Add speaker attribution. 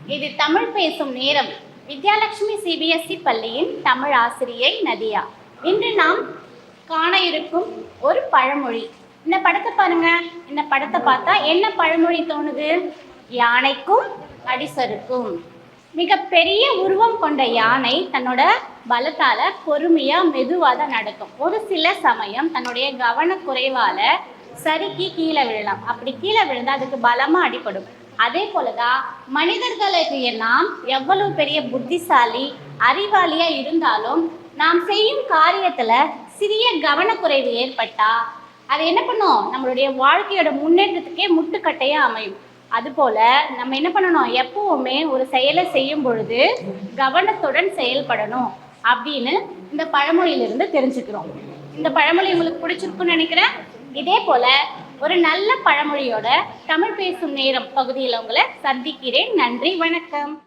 Speaker 1: இது தமிழ் பேசும் நேரம். வித்யாலட்சுமி சிபிஎஸ்இ பள்ளியின் தமிழ் ஆசிரியை நதியா. இன்று நாம் காண இருக்கும் ஒரு பழமொழி. இந்த படத்தை பாருங்க. இந்த படத்தை பார்த்தா என்ன பழமொழி தோணுது? யானைக்கும் அடிசருக்கும். மிக பெரிய உருவம் கொண்ட யானை தன்னோட பலத்தால பொறுமையா மெதுவா தான் நடக்கும். ஒரு சில சமயம் தன்னுடைய கவனக்குறைவால சறுக்கி கீழே விழலாம். அப்படி கீழே விழுந்தா அதுக்கு பலமா அடிபடும். அதே போலதான் மனிதர்களுக்கு நாம் எவ்வளவு பெரிய புத்திசாலி அறிவாளியா இருந்தாலும் நாம் செய்யும் காரியத்துல சிறிய கவனக்குறைவு ஏற்பட்டா அது என்ன பண்ணும்? நம்மளுடைய வாழ்க்கையோட முன்னேற்றத்துக்கே முட்டுக்கட்டையா அமையும். அதுபோல நம்ம என்ன பண்ணணும்? எப்பவுமே ஒரு செயலை செய்யும் பொழுது கவனத்துடன் செயல்படணும் அப்படின்னு இந்த பழமொழியிலிருந்து தெரிஞ்சுக்கிறோம். இந்த பழமொழி உங்களுக்கு பிடிச்சிருக்குன்னு நினைக்கிறேன். இதே போல ஒரு நல்ல பழமொழியோட தமிழ் பேசும் நேரம் பகுதியில் உங்களை சந்திக்கிறேன். நன்றி, வணக்கம்.